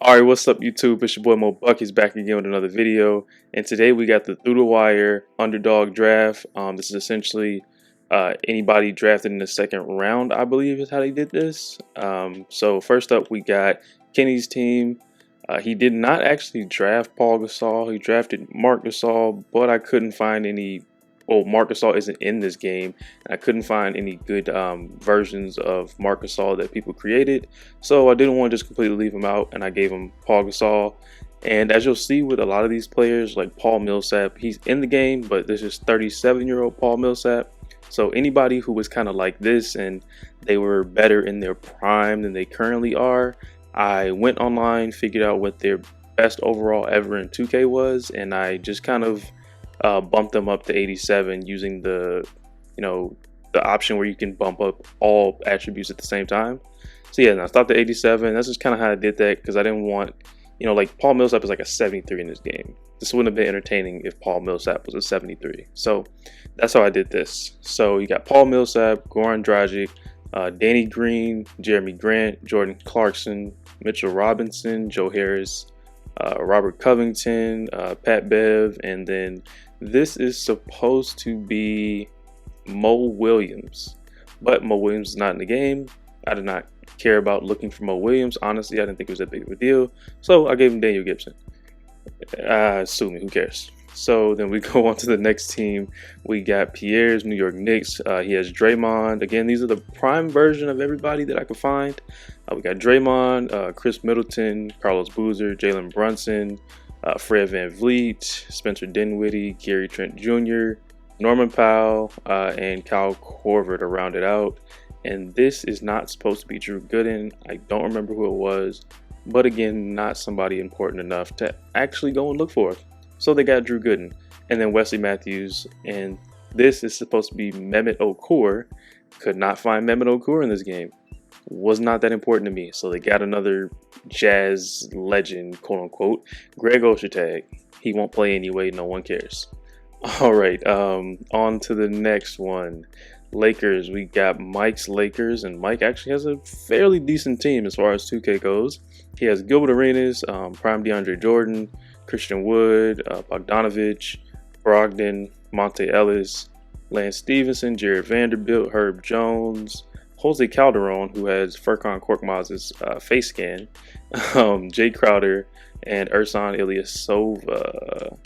Alright, what's up YouTube? It's your boy Mo Bucky's back again with another video. And today we got the Through the Wire Underdog draft. This is essentially anybody drafted in the second round, I believe is how they did this. So first up we got Kenny's team. He did not actually draft Paul Gasol. He drafted Marc Gasol, but I couldn't find any. Well, Marc Gasol isn't in this game, and I couldn't find any good versions of Marc Gasol that people created. So I didn't want to just completely leave him out, and I gave him Paul Gasol. And as you'll see with a lot of these players, like Paul Millsap, he's in the game, but this is 37-year-old Paul Millsap. So anybody who was kind of like this and they were better in their prime than they currently are, I went online, figured out what their best overall ever in 2K was, and I just kind of bumped them up to 87 using the option where you can bump up all attributes at the same time. So yeah, I stopped at 87. That's just kind of how I did that, because I didn't want, like Paul Millsap is like a 73 in this game. This wouldn't have been entertaining if Paul Millsap was a 73. So that's how I did this. So you got Paul Millsap, Goran Dragic, Danny Green, Jeremy Grant, Jordan Clarkson, Mitchell Robinson, Joe Harris, Robert Covington, Pat Bev, and then this is supposed to be Mo Williams, but Mo Williams is not in the game. I did not care about looking for Mo Williams. Honestly, I didn't think it was that big of a deal, so I gave him Daniel Gibson. Sue me, who cares? So then we go on to the next team. We got Pierre's New York Knicks. He has Draymond. Again, these are the prime version of everybody that I could find. We got Draymond, Chris Middleton, Carlos Boozer, Jalen Brunson, Fred VanVleet, Spencer Dinwiddie, Gary Trent Jr., Norman Powell, and Kyle Korver to round it out. And this is not supposed to be Drew Gooden. I don't remember who it was, but again, not somebody important enough to actually go and look for. So they got Drew Gooden, and then Wesley Matthews, and this is supposed to be Mehmet Okur. Could not find Mehmet Okur in this game. Was not that important to me. So they got another Jazz legend, quote unquote, Greg Ostertag. He won't play anyway, no one cares. All right, on to the next one. Lakers, we got Mike's Lakers, and Mike actually has a fairly decent team as far as 2K goes. He has Gilbert Arenas, Prime DeAndre Jordan, Christian Wood, Bogdanovich, Brogdon, Monte Ellis, Lance Stevenson, Jared Vanderbilt, Herb Jones, Jose Calderon, who has Furkan Korkmaz's face scan, Jay Crowder, and Ersan Ilyasova.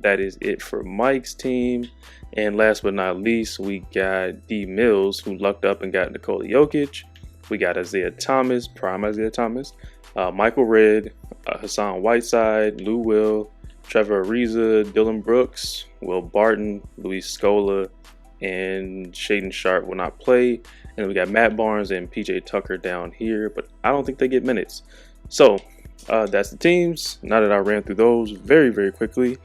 That is it for Mike's team. And last but not least, we got D Mills, who lucked up and got Nikola Jokic. We got Isaiah Thomas, prime Isaiah Thomas, Michael Redd, Hassan Whiteside, Lou Will, Trevor Ariza, Dylan Brooks, Will Barton, Luis Scola, and Shaden Sharp will not play. And then we got Matt Barnes and PJ Tucker down here, but I don't think they get minutes. So that's the teams. Now that I ran through those very, very quickly,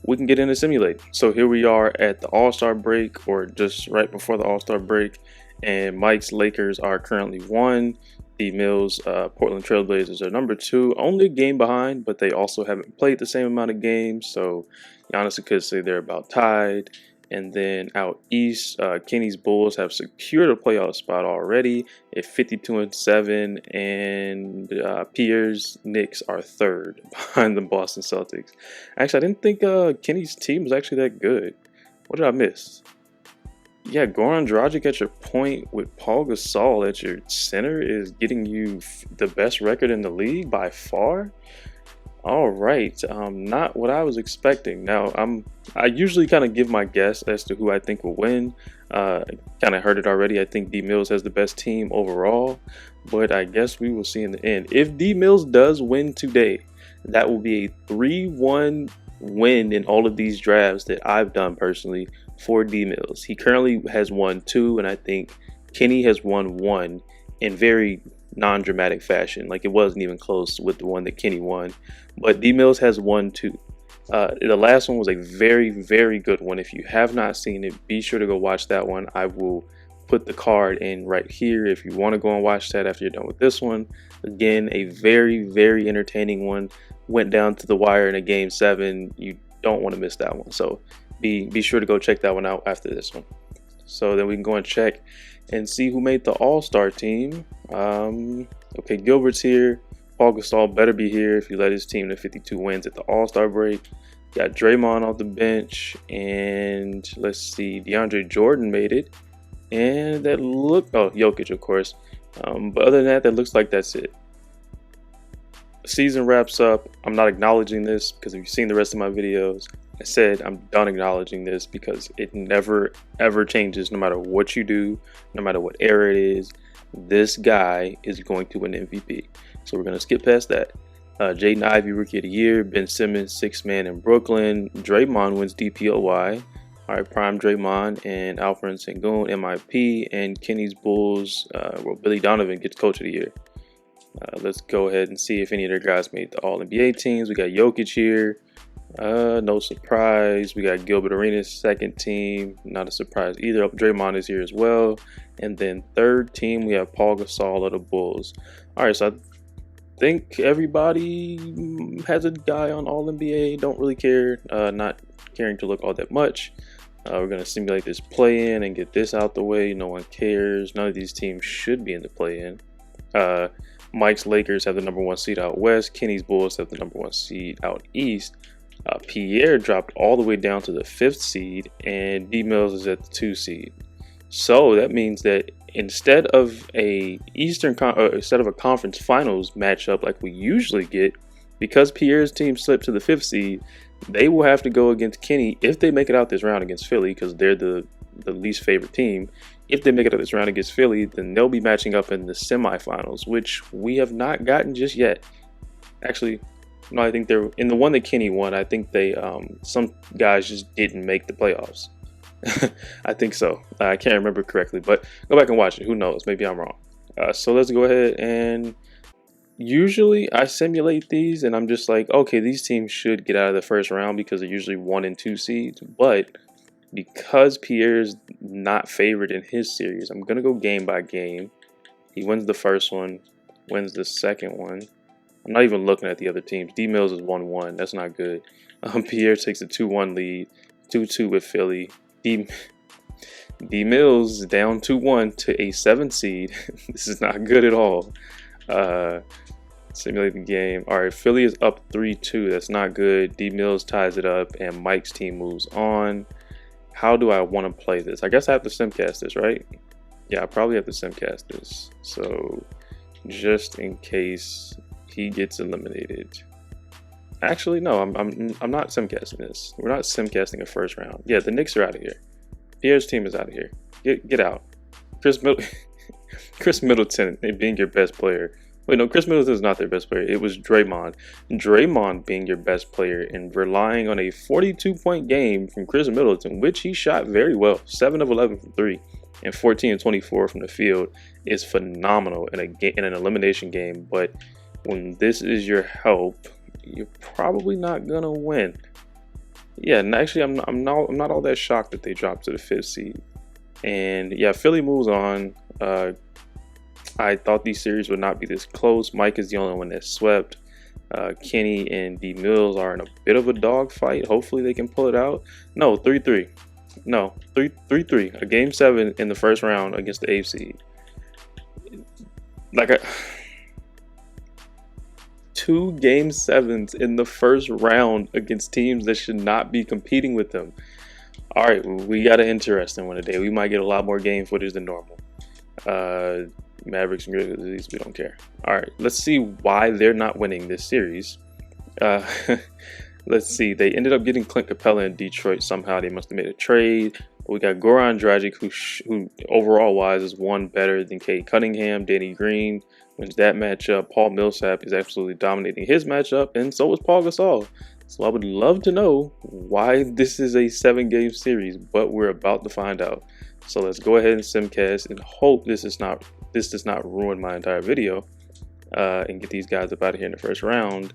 we can get into Simulate. So here we are at the All-Star break, or just right before the All-Star break, and Mike's Lakers are currently 1. D Mills, Portland Trailblazers are number 2, only a game behind, but they also haven't played the same amount of games, so you honestly could say they're about tied. And then out east, Kenny's Bulls have secured a playoff spot already at 52-7, and Pierre's Knicks are 3rd behind the Boston Celtics. Actually, I didn't think Kenny's team was actually that good. What did I miss? Yeah, Goran Dragic at your point with Paul Gasol at your center is getting you the best record in the league by far. All right, not what I was expecting. Now, I usually kind of give my guess as to who I think will win. Kind of heard it already. I think D Mills has the best team overall, but I guess we will see in the end. If D Mills does win today, that will be a 3-1 win in all of these drafts that I've done personally for D Mills. He currently has won 2, and I think Kenny has won 1 in very non-dramatic fashion. Like, it wasn't even close with the one that Kenny won, but D Mills has won 2. The last one was a very, very good one. If you have not seen it, be sure to go watch that one. I will put the card in right here if you want to go and watch that after you're done with this one. Again, a very, very entertaining one. Went down to the wire in a game 7. You don't want to miss that one, so be sure to go check that one out after this one. So then we can go and check and see who made the All-Star team. Okay, Gilbert's here. Paul Gasol better be here if he led his team to 52 wins at the All-Star break. Got Draymond off the bench, and let's see, DeAndre Jordan made it. And that Jokic, of course. But other than that, that looks like that's it. The season wraps up. I'm not acknowledging this because if you've seen the rest of my videos, I said I'm done acknowledging this because it never ever changes no matter what you do, no matter what era it is. This guy is going to win MVP. So we're going to skip past that. Jaden Ivey, Rookie of the Year. Ben Simmons, Sixth Man in Brooklyn. Draymond wins DPOY. All right, Prime Draymond and Alfred Sengun, MIP. And Kenny's Bulls, Billy Donovan gets Coach of the Year. Let's go ahead and see if any of their guys made the All-NBA teams. We got Jokic here. No surprise. We got Gilbert Arenas, second team. Not a surprise either. Draymond is here as well. And then third team, we have Paul Gasol of the Bulls. All right, so I think everybody has a guy on All-NBA. Don't really care. Not caring to look all that much. We're going to simulate this play-in and get this out the way. No one cares. None of these teams should be in the play-in. Mike's Lakers have the #1 seed out west. Kenny's Bulls have the #1 seed out east. Pierre dropped all the way down to the 5th seed, and D Mills is at the 2 seed. So that means that instead of a conference finals matchup like we usually get, because Pierre's team slipped to the 5th seed, they will have to go against Kenny if they make it out this round against Philly, because they're the least favorite team. If they make it out this round against Philly, then they'll be matching up in the semifinals, which we have not gotten just yet. Actually, no, I think they're in the one that Kenny won. I think they some guys just didn't make the playoffs. I think so. I can't remember correctly, but go back and watch it. Who knows? Maybe I'm wrong. So let's go ahead and usually I simulate these and I'm just like, okay, these teams should get out of the first round because they're usually 1 and 2 seeds. But because Pierre's not favored in his series, I'm going to go game by game. He wins the first one, wins the second one. I'm not even looking at the other teams. D Mills is 1-1. That's not good. Pierre takes a 2-1 lead, 2-2 with Philly. D Mills is down 2-1 to a 7 seed. This is not good at all. Simulate the game. All right, Philly is up 3-2. That's not good. D Mills ties it up, and Mike's team moves on. How do I want to play this? I guess I have to simcast this, right? Yeah, I probably have to simcast this. So just in case he gets eliminated. Actually, no, I'm not simcasting this. We're not simcasting a first round. Yeah, the Knicks are out of here. Pierre's team is out of here. Get out. Chris Middleton being your best player. Wait, no, Chris Middleton is not their best player. It was Draymond. Draymond being your best player and relying on a 42-point game from Chris Middleton, which he shot very well. 7 of 11 from 3 and 14 of 24 from the field is phenomenal in an elimination game. But when this is your help, you're probably not gonna win. Yeah, and actually, I'm not all that shocked that they dropped to the 5th seed. And yeah, Philly moves on. I thought these series would not be this close. Mike is the only one that swept. Kenny and D Mills are in a bit of a dogfight. Hopefully they can pull it out. No, 3-3. No, 3-3. A game 7 in the first round against the 8th seed. Like 2 game 7s in the first round against teams that should not be competing with them. All right, we got an interesting one today. We might get a lot more game footage than normal. Mavericks and Grizzlies, we don't care. All right, let's see why they're not winning this series. Let's see. They ended up getting Clint Capella in Detroit somehow. They must have made a trade. We got Goran Dragic, who overall wise is one better than Cade Cunningham. Danny Green wins that matchup. Paul Millsap is absolutely dominating his matchup, and so is Paul Gasol. So I would love to know why this is a 7-game series, but we're about to find out. So let's go ahead and simcast and hope this does not ruin my entire video and get these guys up out of here in the first round.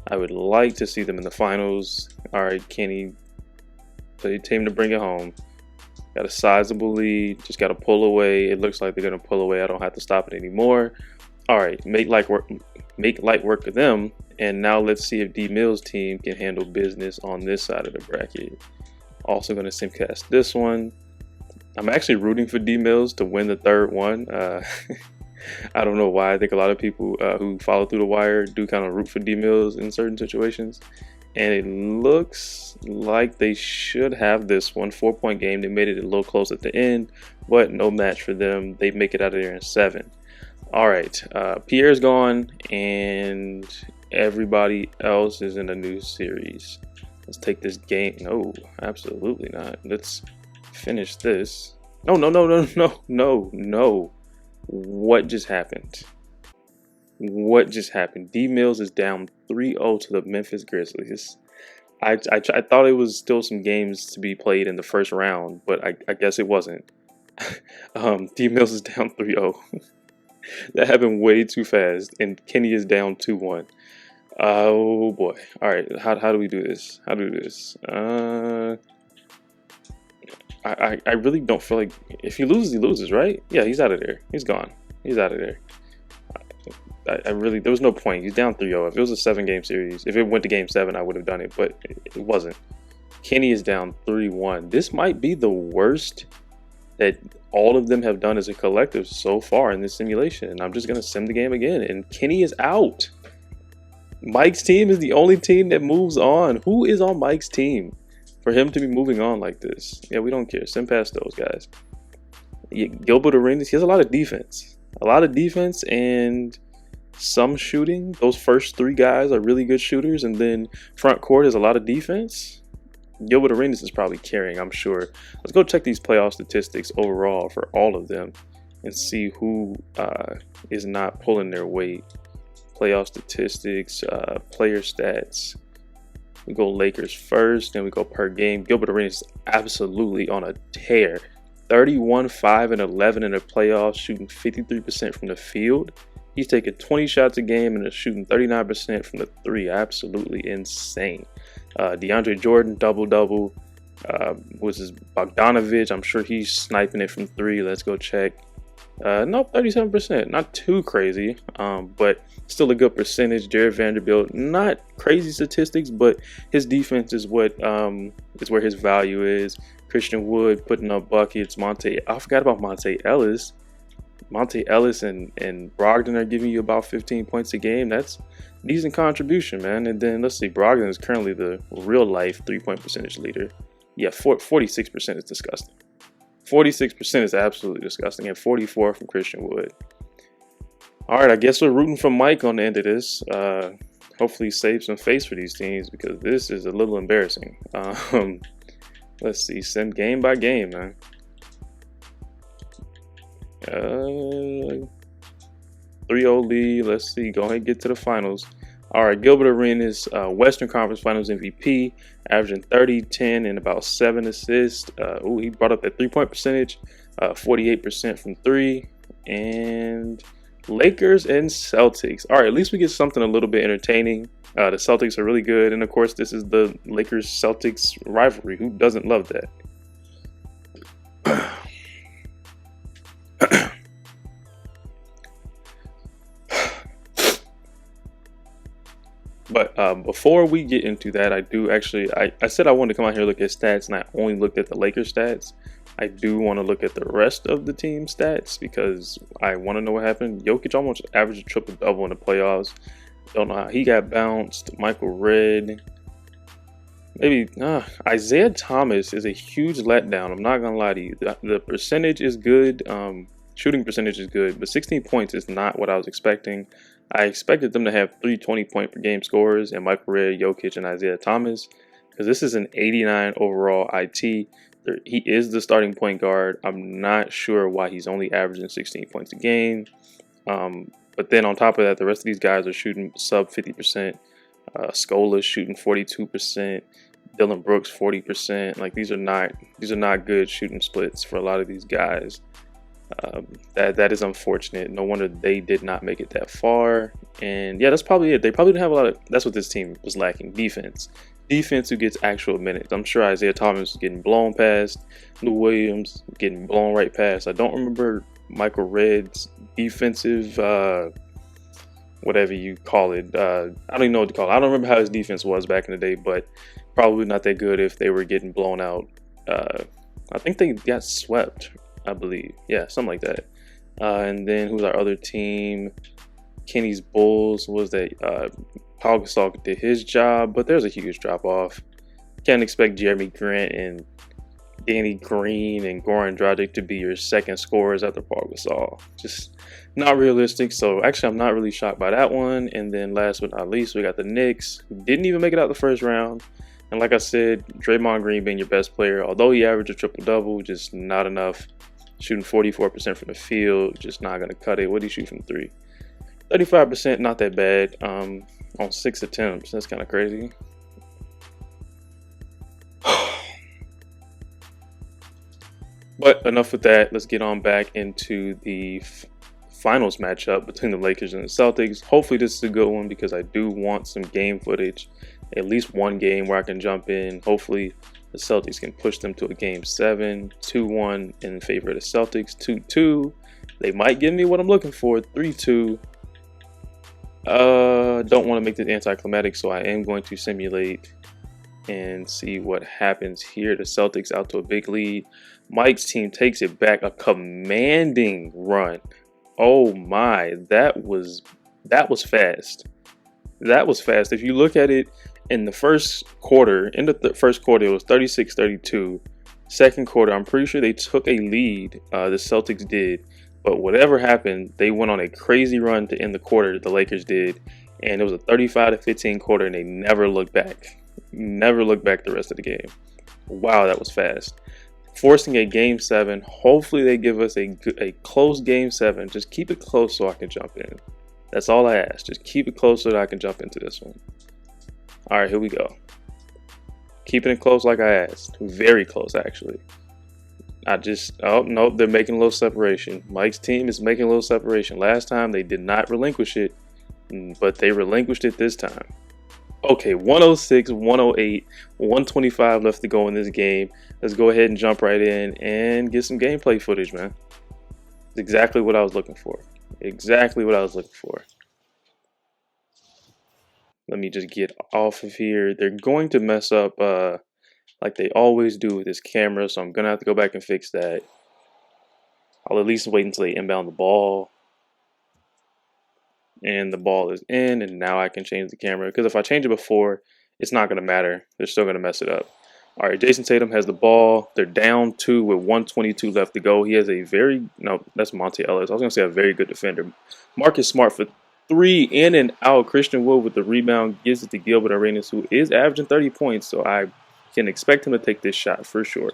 I would like to see them in the finals. All right, Kenny, play team to bring it home. Got a sizable lead. Just got to pull away. It looks like they're going to pull away. I don't have to stop it anymore. All right, make light work of them. And now let's see if D Mills' team can handle business on this side of the bracket. Also going to simcast this one. I'm actually rooting for D Mills to win the third one. I don't know why. I think a lot of people who follow through the wire do kind of root for D Mills in certain situations. And it looks like they should have this one 4-point game. They made it a little close at the end, but no match for them. They make it out of there in 7. All right, Pierre's gone, and everybody else is in a new series. Let's take this game. No, absolutely not. Let's finish this. No, no, no, no, no, no, no. What just happened? What just happened? D Mills is down 3-0 to the Memphis Grizzlies. I thought it was still some games to be played in the first round, but I guess it wasn't. D Mills is down 3-0. That happened way too fast, and Kenny is down 2-1. Oh boy! All right, how do we do this? How do we do this? I really don't feel like if he loses, he loses, right? Yeah, he's out of there. He's gone. He's out of there. I really there was no point. He's down 3-0. If it was a 7-game series, if it went to game 7, I would have done it, but it wasn't. Kenny is down 3-1. This might be the worst that all of them have done as a collective so far in this simulation. And I'm just going to sim the game again. And Kenny is out. Mike's team is the only team that moves on. Who is on Mike's team for him to be moving on like this? Yeah, we don't care. Sim past those guys. Gilbert Arenas, he has a lot of defense. A lot of defense and some shooting. Those first 3 guys are really good shooters. And then front court has a lot of defense. Gilbert Arenas is probably carrying, I'm sure. Let's go check these playoff statistics overall for all of them and see who is not pulling their weight. Playoff statistics, player stats. We go Lakers first, then we go per game. Gilbert Arenas is absolutely on a tear. 31, 5, and 11 in the playoffs, shooting 53% from the field. He's taking 20 shots a game and is shooting 39% from the 3. Absolutely insane. DeAndre Jordan, double-double. Was his Bogdanovich? I'm sure he's sniping it from 3. Let's go check. No, 37%. Not too crazy, but still a good percentage. Jared Vanderbilt, not crazy statistics, but his defense is what is where his value is. Christian Wood putting up buckets. I forgot about Monte Ellis. Monte Ellis and Brogdon are giving you about 15 points a game. That's decent contribution, man. And then let's see, Brogdon is currently the real life 3-point percentage leader. Yeah, 46% is disgusting. 46% is absolutely disgusting, and 44 from Christian Wood. All right, I guess we're rooting for Mike on the end of this. Hopefully save some face for these teams because this is a little embarrassing. Let's see, sim game by game, man. 3-0 lead. Let's see, go ahead and get to the finals. All right, Gilbert Arenas, Western Conference Finals MVP, averaging 30, 10, and about 7 assists. He brought up that 3-point percentage, 48% from 3. And Lakers and Celtics. All right, at least we get something a little bit entertaining. The Celtics are really good. And, of course, this is the Lakers-Celtics rivalry. Who doesn't love that? But before we get into that, I do actually, I said I wanted to come out here and look at stats, and I only looked at the Lakers stats. I do want to look at the rest of the team stats because I want to know what happened. Jokic almost averaged a triple-double in the playoffs. Don't know how he got bounced. Michael Redd. Maybe Isaiah Thomas is a huge letdown. I'm not going to lie to you. The percentage is good. Shooting percentage is good, but 16 points is not what I was expecting. I expected them to have 3 20-point per game scorers and Michael Redd, Jokic, and Isaiah Thomas because this is an 89 overall IT. He is the starting point guard. I'm not sure why he's only averaging 16 points a game. But then on top of that, the rest of these guys are shooting sub 50%. Scola's shooting 42%. Dylan Brooks 40%. Like these are not good shooting splits for a lot of these guys. That is unfortunate. No wonder they did not make it that far. And yeah, that's probably it. They probably didn't have a lot of. That's what this team was lacking: defense. Defense who gets actual minutes. I'm sure Isaiah Thomas is getting blown past. Lou Williams getting blown right past. I don't remember Michael Redd's defensive, whatever you call it. I don't even know what to call it. I don't remember how his defense was back in the day, but probably not that good if they were getting blown out. I think they got swept. I believe. Yeah, something like that. And then who's our other team? Kenny's Bulls was that Paul Gasol did his job, but there's a huge drop off. Can't expect Jeremy Grant and Danny Green and Goran Dragic to be your second scorers after Paul Gasol. Just not realistic. So actually, I'm not really shocked by that one. And then last but not least, we got the Knicks, who didn't even make it out the first round. And like I said, Draymond Green being your best player, although he averaged a triple-double, just not enough. Shooting 44% from the field, just not going to cut it. What did he shoot from three? 35%, not that bad on 6 attempts. That's kind of crazy. But enough with that. Let's get on back into the finals matchup between the Lakers and the Celtics. Hopefully this is a good one because I do want some game footage. At least one game where I can jump in. Hopefully the Celtics can push them to a game 7, 2-1 in favor of the Celtics, 2-2. They might give me what I'm looking for, 3-2. Don't want to make this anticlimactic, so I am going to simulate and see what happens here. The Celtics out to a big lead. Mike's team takes it back, a commanding run. Oh my, that was fast. That was fast. If you look at it in the first quarter, it was 36-32. Second quarter, I'm pretty sure they took a lead. The Celtics did. But whatever happened, they went on a crazy run to end the quarter, the Lakers did. And it was a 35-15 quarter, and they never looked back. Never looked back the rest of the game. Wow, that was fast. Forcing a game 7. Hopefully they give us a close game 7. Just keep it close so I can jump in. That's all I ask. Just keep it close so that I can jump into this one. All right, here we go. Keeping it close like I asked. Very close, actually. Oh, no, they're making a little separation. Mike's team is making a little separation. Last time they did not relinquish it, but they relinquished it this time. Okay, 106, 108, 125 left to go in this game. Let's go ahead and jump right in and get some gameplay footage, man. It's exactly what I was looking for. Exactly what I was looking for. Let me just get off of here. They're going to mess up like they always do with this camera, so I'm going to have to go back and fix that. I'll at least wait until they inbound the ball. And the ball is in, and now I can change the camera. Because if I change it before, it's not going to matter. They're still going to mess it up. All right, Jason Tatum has the ball. They're down 2 with 122 left to go. He has that's Monte Ellis. I was going to say a very good defender. Marcus Smart for 3 in and out. Christian Wood with the rebound gives it to Gilbert Arenas, who is averaging 30 points. So I can expect him to take this shot for sure.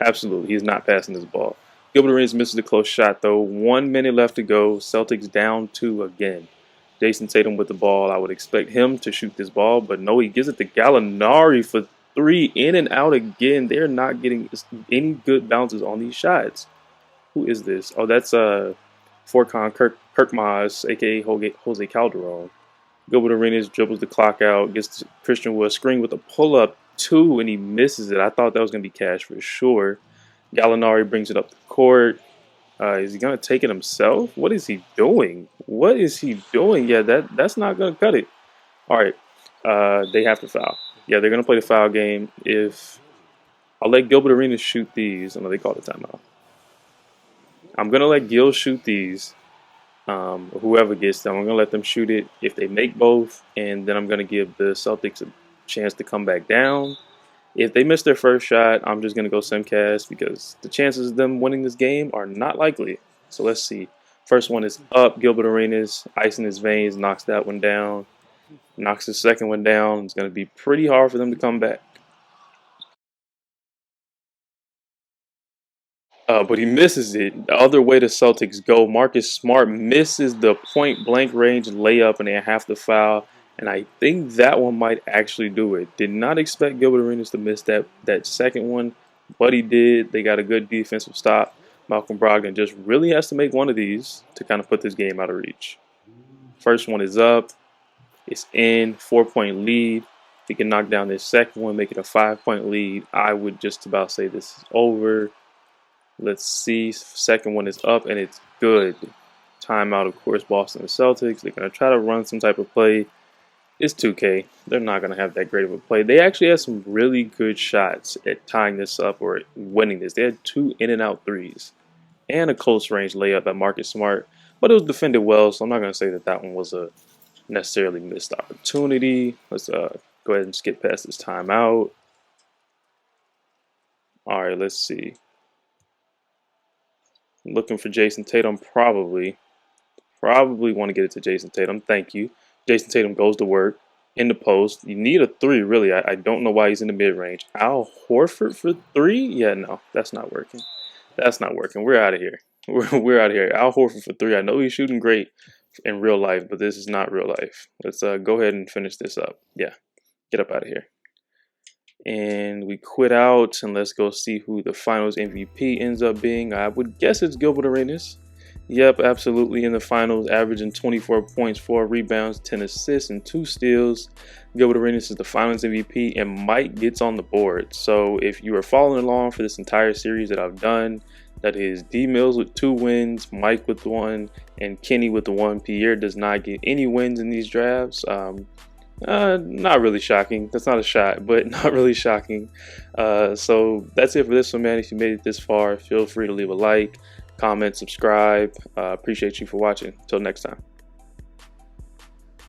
Absolutely. He's not passing this ball. Gilbert Arenas misses a close shot, though. 1 minute left to go. Celtics down 2 again. Jason Tatum with the ball. I would expect him to shoot this ball, but no, he gives it to Gallinari for 3 in and out again. They're not getting any good bounces on these shots. Who is this? Oh, that's Furkan Korkmaz, a.k.a. Jose Calderon. Gilbert Arenas dribbles the clock out, gets to Christian Wood, screen with a pull-up 2, and he misses it. I thought that was going to be cash for sure. Gallinari brings it up the court. Is he going to take it himself? What is he doing? What is he doing? Yeah, that's not going to cut it. All right. They have to foul. Yeah, they're going to play the foul game. I'll let Gilbert Arenas shoot these. I know they call it timeout. I'm going to let Gil shoot these. Whoever gets them, I'm going to let them shoot it if they make both. And then I'm going to give the Celtics a chance to come back down. If they miss their first shot, I'm just going to go simcast because the chances of them winning this game are not likely. So let's see. First one is up. Gilbert Arenas, ice in his veins, knocks that one down. Knocks the second one down. It's going to be pretty hard for them to come back. But he misses it. The other way the Celtics go, Marcus Smart misses the point-blank range layup, and they have to foul. And I think that one might actually do it. Did not expect Gilbert Arenas to miss that second one, but he did. They got a good defensive stop. Malcolm Brogdon just really has to make one of these to kind of put this game out of reach. First one is up. It's in. 4-point lead. If he can knock down this second one, make it a 5-point lead, I would just about say this is over. Let's see. Second one is up, and it's good. Timeout, of course, Boston and Celtics. They're going to try to run some type of play. It's 2K. They're not going to have that great of a play. They actually had some really good shots at tying this up or winning this. They had 2 in-and-out threes. and a close range layup by Marcus Smart, but it was defended well, so I'm not going to say that that one was a necessarily missed opportunity. Let's go ahead and skip past this timeout. All right, let's see. Looking for Jason Tatum, probably want to get it to Jason Tatum. Thank you. Jason Tatum goes to work in the post. You need a three, really. I don't know why he's in the mid range. Al Horford for three? Yeah, no, that's not working. That's not working. We're out of here. We're out of here. Al Horford for three. I know he's shooting great in real life, but this is not real life. Let's go ahead and finish this up. Yeah, get up out of here. And we quit out, and let's go see who the finals MVP ends up being. I would guess it's Gilbert Arenas. Yep, absolutely. In the finals, averaging 24 points, 4 rebounds, 10 assists, and 2 steals. Gilbert Arenas is the finals MVP, and Mike gets on the board. So if you are following along for this entire series that I've done, that is D Mills with 2 wins, Mike with 1, and Kenny with the 1. Pierre does not get any wins in these drafts. Not really shocking. That's not a shot, but not really shocking. So that's it for this one, man. If you made it this far, feel free to leave a like, comment, subscribe. Appreciate you for watching. Until next time.